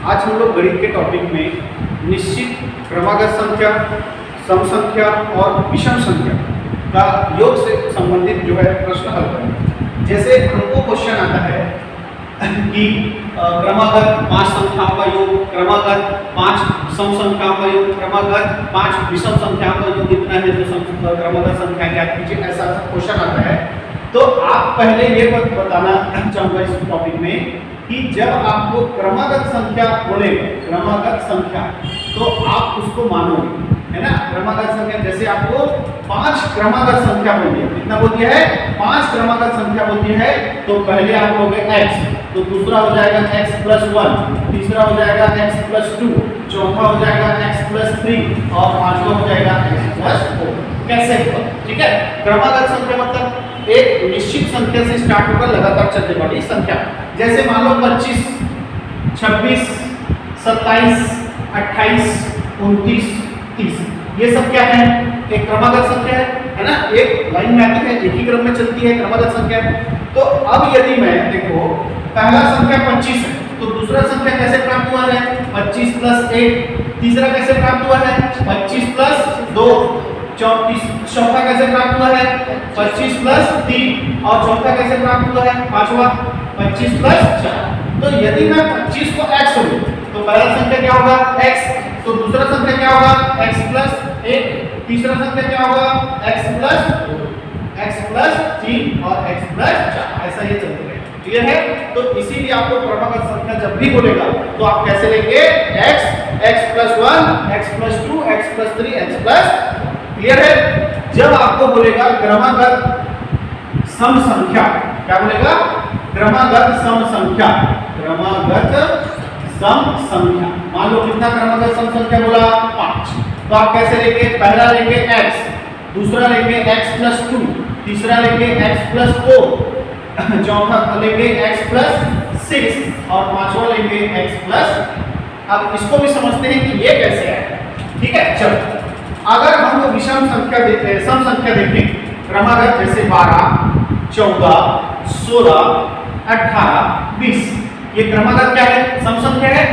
आज हम लोग गणित के टॉपिक में निश्चित क्रमागत संख्या, सम संख्या और विषम संख्या का योग से संबंधित जो है प्रश्न हल करेंगे। जैसे हमको क्वेश्चन आता है कि क्रमागत 5 संख्याओं का योग, क्रमागत 5 सम संख्याओं का योग, क्रमागत 5 विषम संख्याओं का योग कितना है, तो क्रमागत संख्या ज्ञात कीजिए, ऐसा क्वेश्चन आता है। तो आप पहले ये बताना चाहूंगा इस टॉपिक में कि जब आपको क्रमागत संख्या बोलेगा, क्रमागत संख्या, तो आप उसको मानोगे, है ना। क्रमागत संख्या जैसे आपको 5 क्रमागत संख्या बोल दिया, कितना बोल दिया है, 5 क्रमागत संख्या बोल दिया है, तो पहले आप लोगे x, तो दूसरा हो जाएगा x + 1, तीसरा हो जाएगा x + 2, चौथा हो जाएगा x + 3 और पांचवा हो जाएगा x + 4। कैसे होगा, ठीक है। क्रमागत संख्या मतलब एक निश्चित संख्या से स्टार्ट होकर लगातार चलने वाली संख्या। जैसे मान लो 25, 26, 27, 28, 29, 30, ये सब क्या है, एक क्रमागत संख्या है ना, एक लाइन में आती है, एक ही क्रम में चलती है, क्रमागत संख्या। तो अब यदि मैं देखो पहला संख्या 25 है, तो दूसरा संख्या कैसे प्राप्त हुआ है, 25 + 1, तीसरा कैसे प्राप्त हुआ है, 25 + 2, चौथा कैसे प्राप्त हुआ है, 25 + 3 और चौथा कैसे प्राप्त हुआ है, पांचवा 25 + 4। तो यदि मैं 25 को x लूं तो पहला संख्या क्या होगा, x, तो दूसरा संख्या क्या होगा, x + 1, तीसरा संख्या क्या होगा, x + 3 और x + 4, ऐसा ये चलते रहेगा। क्लियर है। तो इसीलिए आपको क्रमागत संख्या जब भी बोलेगा तो आप कैसे लेंगे, x, x + 1, x + 2, x + 3, x + clear है। जब आपको बोलेगा क्रमागत सम संख्या, क्या बोलेगा, क्रमागत सम संख्या, क्रमागत सम संख्या, मान लो कितना क्रमागत सम संख्या बोला, 5, तो आप कैसे लेंगे, पहला लेंगे x, दूसरा लेंगे x + 2, तीसरा लेंगे x + 4, चौथा लेंगे x + 6 और पांचवा लेंगे x +। अब इसको भी समझते हैं कि ये कैसे है, ठीक है। चलो अगर हम विषम संख्या देखते हैं, सम संख्या देखें, क्रमागत जैसे 12, 14, 16, 18, 20, ये क्रमागत क्या है, सम संख्या है।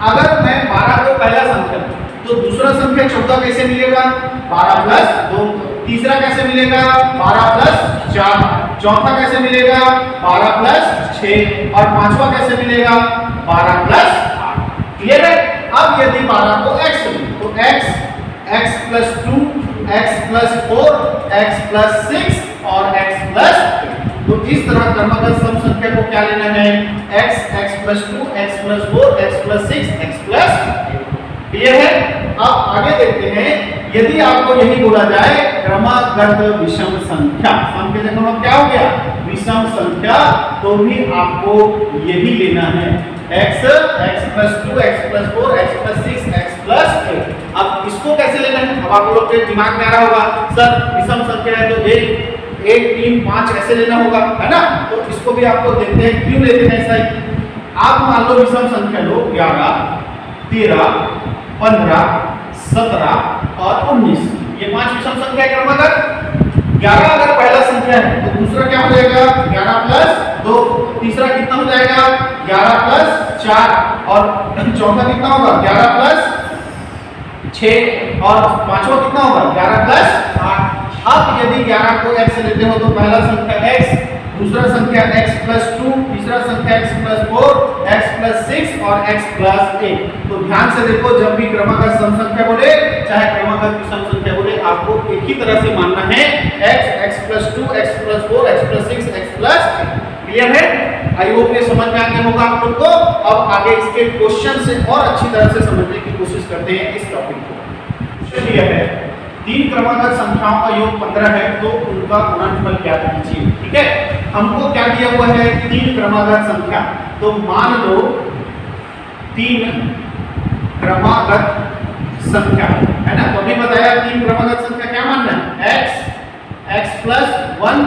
अगर मैं 12 को पहला संख्या तो दूसरा संख्या 14 कैसे मिलेगा, 12 + 2, तीसरा कैसे मिलेगा, 12 + 4, चौथा कैसे मिलेगा, 12 + 6 और पांचवा कैसे मिलेगा, 12 + 8। क्लियर है। अब यदि 12 को x तो x + 2, x + 4, x + 6 और x + 8। तो इस तरह क्रमागत सम संख्या को क्या लेना है, x + 2, x + 4, x + 6, x + 8। Clear है। अब आगे देखते हैं, यदि आपको यही बोला जाए क्रमागत विषम संख्या, सम के जगह में क्या हो गया, विषम संख्या, तो भी आपको यही लेना है, x + 2, x + 4, x + 6, x + 8। अब इसको कैसे लेना है, अब आप लोग के दिमाग में आ रहा होगा, सर विषम संख्या है तो 1, 3, 5 ऐसे लेना होगा, है ना। तो इसको भी आपको देखते हैं क्यों लेते हैं ऐसा ही। आप मान लो विषम संख्या लो 11, 13, 15, 17 और 19, ये 5 विषम संख्या है क्रमागत। 11 अगर पहला संख्या है तो दूसरा क्या हो जाएगा, 11 + 2, तीसरा कितना हो जाएगा, 11 + 4 और चौथा कितना होगा, 11 + 6 और पांचवा कितना होगा, 11 + 8। अब यदि 11 को x लेते हो तो पहला संख्या x, दूसरा संख्या x + 2, तीसरा संख्या x + 4, x + 6 और x + 8। तो ध्यान से देखो, जब भी क्रमागत सम संख्या बोले चाहे क्रमागत विषम संख्या बोले, आपको एक ही तरह से मानना है, x + 2, x + 4, x + 6, x + 8। Clear है। आई होप ये समझ में आ गया होगा आप लोग को। अब आगे इसके क्वेश्चन से और अच्छी तरह से समझने की कोशिश करते हैं इस टॉपिक को। क्वेश्चन ये है, 3 क्रमागत संख्याओं का योग 15 है, तो उनका गुणनफल क्या कीजिए। ठीक है, हमको क्या दिया हुआ है, 3 क्रमागत संख्या, तो मान लो 3 क्रमागत संख्या है ना, तो अभी बताया 3 क्रमागत संख्या क्या मानना है, x + 1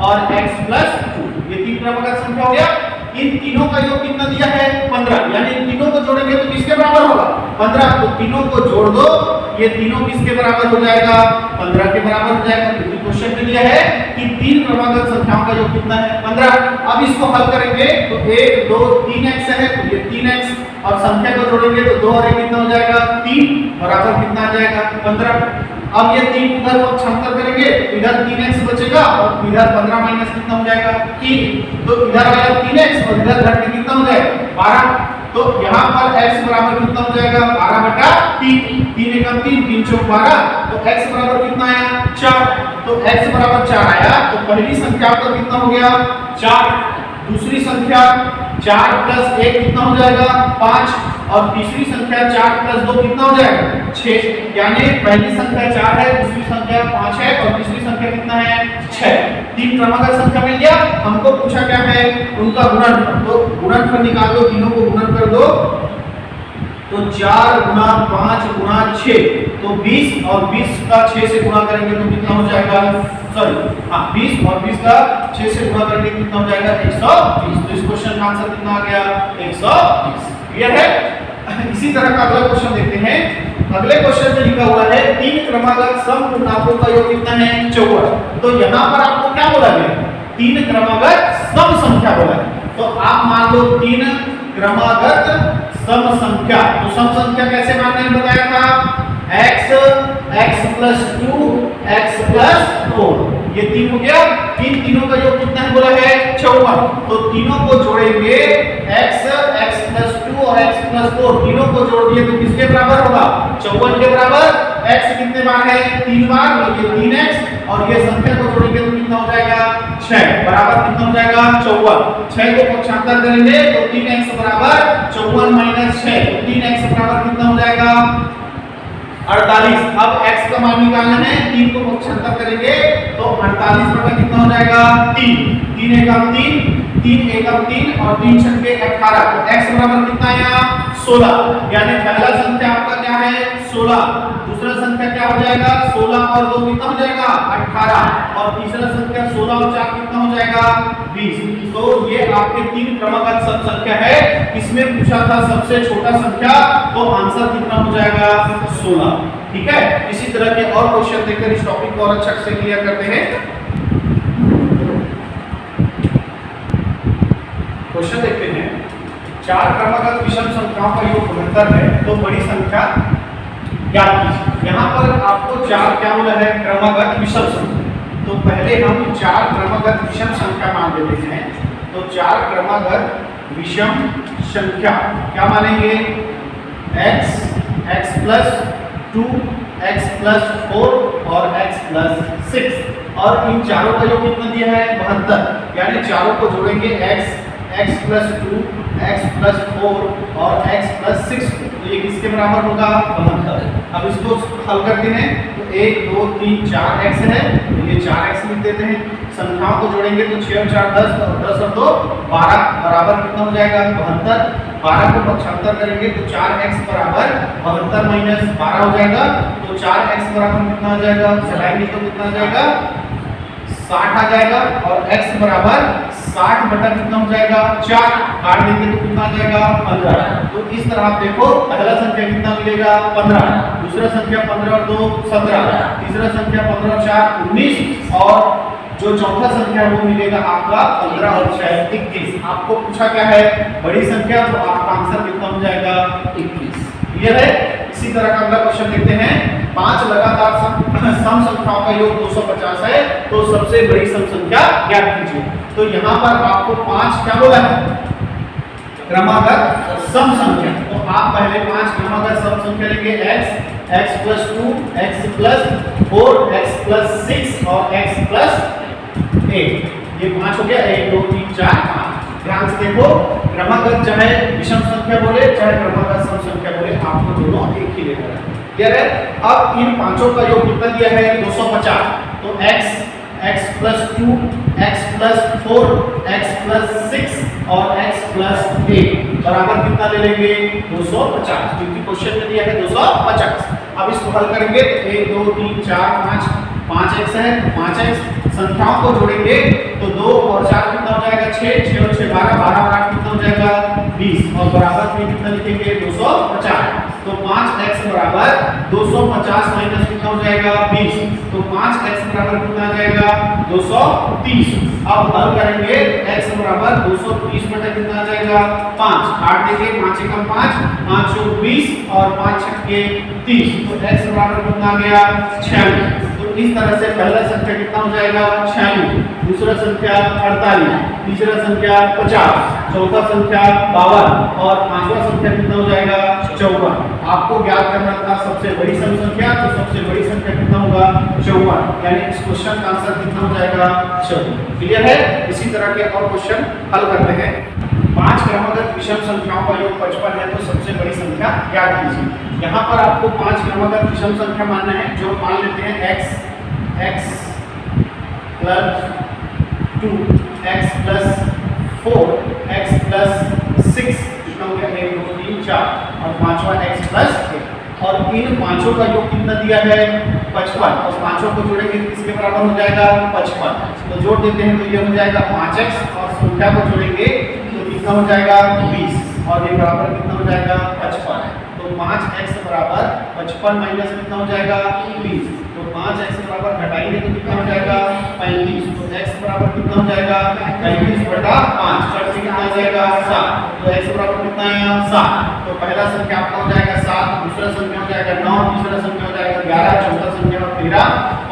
और x + 2, ये 3 क्रमागत संख्या हो गया। इन तीनों का योग कितना दिया है, 15, यानी इन तीनों को जोड़ेंगे तो किसके बराबर होगा, 15। तो तीनों को जोड़ दो ये तीनों किसके बराबर हो जाएगा? 15 के बराबर हो जाएगा, क्योंकि क्वेश्चन में दिया है कि तीन क्रमागत संख्याओं का योग कितना है? 15। अब इसको हल करेंगे तो 1 2 3x है, तो ये 3x और संख्या को जोड़ेंगे तो 2 और 1 कितना हो जाएगा? 3 बराबर कितना आ जाएगा? 15। अब ये 3 उधर पक्षांतर करेंगे, इधर 3x बचेगा और इधर 15 माइनस कितना हो जाएगा? 3। तो इधर आया 3x और इधर घट के कितना हो जाएगा? 12। तो यहाँ पर x बराबर कितना हो जाएगा? 12/3। 3 एकम 3, 3 चौक 12, तो x बराबर कितना आया? 4। तो x बराबर 4 आया, तो पहली संख्या का कितना हो गया? 4। दूसरी संख्या 4 + 1 कितना हो जाएगा? 5। और तीसरी संख्या 4 + 2 कितना हो जाएगा? 6। यानी पहली संख्या 4 है, दूसरी संख्या 5 है और तीसरी संख्या कितना है? 6। तीन क्रमागत संख्या मिल गया। हमको पूछा क्या है? उनका गुणनफल। तो गुणनफल निकाल दो, तीनों को गुणन कर दो। तो 4 × 5 × 6, तो 20 और 20 का 6 से गुणा करेंगे तो कितना हो जाएगा? सॉरी, हाँ, 20 और 20 का 6 से गुणा करेंगे कितना हो जाएगा? 120। तो इस क्वेश्चन का आंसर कितना आ गया? 120। क्लियर है? इसी तरह का अगला क्वेश्चन देखते हैं। अगले क्वेश्चन में लिखा हुआ है तीन क्रमागत समपूर्णांकों का योग कितना है? 54। तो यहाँ पर आपको क्या बोला गया? तीन क्रमागत सम संख्या बोला है। तो आप मान लो तीन क्रमागत सम संख्या। तो सम संख्या कैसे मानना है बताया था? x + 2 x + 4, ये 3 हो गया। इन तीनों का योग कितना है बोला है? 54। तो तीनों को जोड़ेंगे, x + 2 और x + 4, तीनों को जोड़ दिए तो किसके बराबर होगा? 54 के बराबर। x कितने बार है? 3 बार, तो ये 3x और ये संख्या को जोड़ेंगे तो कितना हो जाएगा? 6 बराबर कितना हो जाएगा? 54। 6 को पक्षांतर करेंगे तो 3x बराबर 54 - 6, तो 3x बराबर कितना हो जाएगा? 48। अब x का मान निकालना है, 3 को पक्षांतर करेंगे तो 48 बटा कितना हो जाएगा? 3। 3 एकम 3, 3 एकम 3 और 3 छक्के 18। तो x बराबर कितना आया? 16। यानी पहला संख्या आपका क्या है? 16। दूसरा संख्या क्या हो जाएगा? 16 और 2 कितना हो जाएगा? 18। और तीसरा संख्या 16 और 4 कितना हो जाएगा? 20। तो ये आपके तीन क्रमागत सम संख्या है। इसमें पूछा था सबसे छोटा संख्या, तो आंसर कितना हो जाएगा? 16। ठीक है? इसी तरह के और क्वेश्चन देखकर इस टॉपिक को और अच्छा से क्लियर करते हैं। क्वेश्चन देखते हैं। चार क्रमागत विषम संख्याओं का योग 72 है, तो बड़ी संख्या ज्ञात कीजिए। यहाँ पर आपको चार क्या बोला है? क्रमागत विषम संख्या। तो पहले हम चार क्रमागत विषम संख्या मान लेते हैं। तो चार क्रमागत विषम संख्या क्या मानेंगे? x + 2 x + 4 और x + 6। और इन चारों का योग कितना दिया है? 72। यानी चारों को जोड़ेंगे x + 2 x + 4 और x + 6, तो ये किसके बराबर होगा? 72। अब इसको हल करते हैं तो 1 2 3 4 x है, तो ये 4x लिख देते हैं। संख्याओं को जोड़ेंगे तो 6 और 4 10 और 10 और 2 12 बराबर कितना हो जाएगा? 72। 12 को पक्षांतर करेंगे तो 4x बराबर 72 - 12 हो जाएगा। तो 4x बराबर कितना आ जाएगा? चलाएंगे तो कितना आ जाएगा? 60 आ जाएगा। और x बराबर 60 बटा कितना हो जाएगा? 4, काट देंगे तो कितना आ जाएगा? 15। तो इस तरह आप देखो, पहला संख्या कितना मिलेगा? 15। दूसरा संख्या 15 और 2 17। तीसरा संख्या 15 और 4 19। और जो चौथा संख्या है वो मिलेगा आपका 15 और 6 21। आपको पूछा क्या है? बड़ी संख्या, तो आपका आंसर कितना हो जाएगा? 21। क्लियर है? इसी तरह का अगला क्वेश्चन देखते हैं। 5 लगातार सम संख्याओं का योग 250 है, तो सबसे बड़ी सम संख्या ज्ञात कीजिए। तो यहाँ पर आपको 5 क्या बोला है? क्रमागत सम संख्या। तो आप पहले 5 क्रमागत सम संख्या लेंगे। x + 2 x + 4 x + 6 और x + 8। ये 5 हो गया। 1 2 3 4 5। ध्यान से देखो, क्रमागत चाहे विषम संख्या बोले चाहे क्रमागत सम संख्या बोले, आपको दोनों एक ही लेना है। क्लियर है? अब इन पांचों का योग कितना दिया है? 250। तो x + 2 x + 4 x + 6 और x + 8 बराबर कितना ले लेंगे? 250, क्योंकि क्वेश्चन में दिया है 250। अब इसको हल करेंगे तो 1 2 3 4 5 5x है, 5x। संख्याओं को जोड़ेंगे तो 2 और 4 कितना हो जाएगा? 6 6 और 6 12 12 और 8 कितना हो जाएगा? 20। और बराबर में कितना लिखेंगे? 250। तो 5x बराबर 250 माइनस कितना हो जाएगा 20, तो 5x बराबर कितना आ जाएगा 230। अब हल करेंगे x बराबर 230 बटा कितना आ जाएगा 5, काट देंगे 5 एकम 5, 5 चौक 20 और 5 छक्के 30, तो x बराबर कितना आ गया 46। तो इस तरह से पहला संख्या कितना हो जाएगा 46, दूसरा संख्या 48, तीसरा संख्या 50, चौथा संख्या 52 और पांचवा संख्या कितना हो जाएगा 54। आपको ज्ञात करना था सबसे बड़ी सम संख्या, तो सबसे बड़ी संख्या कितना होगा 54, यानी इस क्वेश्चन का आंसर कितना हो जाएगा 54। क्लियर है? इसी तरह के और क्वेश्चन हल करते हैं। 5 क्रमागत विषम संख्याओं का योग 55 है, तो सबसे बड़ी संख्या ज्ञात कीजिए। यहाँ पर आपको 5 क्रमागत विषम संख्या मानना है, जो मान लेते हैं x plus 2, x plus 4, x plus 6, कितना हो गया 1 2 3 4 और पांचवा x प्लस 1, और इन पांचों का योग कितना दिया है 55, और पांचों को जोड़ेंगे किसके बराबर हो जाएगा 55, तो जोड़ देते हैं तो ये हो जाएगा 5x, और संख्या को जोड़ेंगे तो कितना हो जाएगा 20, और ये बराबर कितना हो जाएगा 55। तो 5x बराबर 55 माइनस कितना हो जाएगा 20, तो 5x बराबर घटाएंगे तो कितना हो जाएगा 35, तो x बराबर कितना हो जाएगा 35 बटा 5, करके कितना हो जाएगा 7, तो x बराबर कितना है 7। तो पहला संख्या आपका हो जाएगा 7, दूसरा संख्या हो जाएगा 9, तीसरा संख्या हो जाएगा 11, चौथा संख्या होगा 13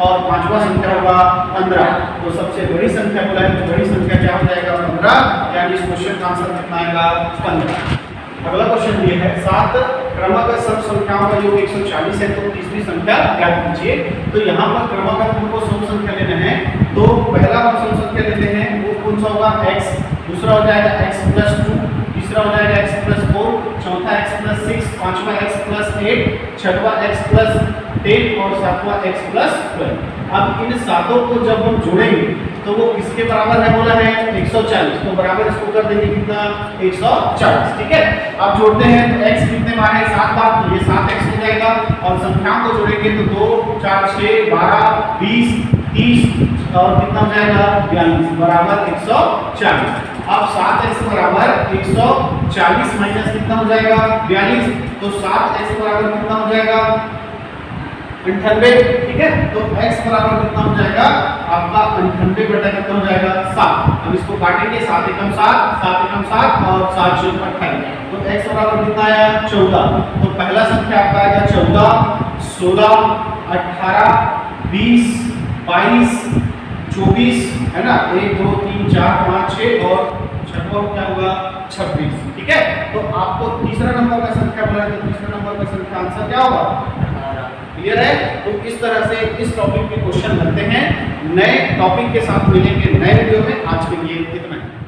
और पांचवा संख्या होगा 15। तो सबसे बड़ी संख्या बोला है, तो बड़ी संख्या क्या हो जाएगा 15, यानी इस क्वेश्चन का आंसर कितना आएगा 15। अगला क्वेश्चन ये है 7 क्रमागत सम संख्याओं का योग 140 है, तो तीसरी संख्या ज्ञात कीजिए। तो यहाँ पर क्रमागत हमको सम संख्या लेना है, तो पहला हम सम संख्या लेते हैं, वो कौन सा होगा x, दूसरा हो जाएगा x प्लस 2, तीसरा हो जाएगा x प्लस 4, चौथा x प्लस 6, पांचवा x प्लस 8, छठवा x प्लस 10 और सातवां x प्लस 12। अब इन सातों को जब हम जोड़ेंगे तो वो किसके बराबर है बोला है 140, तो बराबर इसको कर देंगे कितना 140। ठीक है, अब जोड़ते हैं तो x कितने बार है 7 बार, तो ये 7x हो जाएगा, और संख्याओं को जोड़ेंगे तो 2 4 6 12 20 30 और कितना हो जाएगा 42 बराबर 140। अब 7x बराबर 140 माइनस कितना हो जाएगा 42, तो 7x बराबर कितना हो जाएगा 98। ठीक है, तो x बराबर कितना हो जाएगा आपका 98 बटा कितना हो जाएगा 7। अब इसको काटेंगे 7 एकम 7, 7 एकम 7 और 7 चौक 28, तो x बराबर कितना आया 14। तो पहला संख्या आपका आएगा 14, 16, 18, 20, 22, 24 है ना, 1 2 3 4 5 6 और छठवा क्या होगा 26। ठीक है, तो आपको तीसरा नंबर का संख्या बोला है, तो तीसरा नंबर का संख्या आंसर क्या होगा 18। क्लियर है? तो इस तरह से इस टॉपिक के क्वेश्चन बनते हैं। नए टॉपिक के साथ मिलेंगे नए वीडियो में। आज के लिए इतना ही।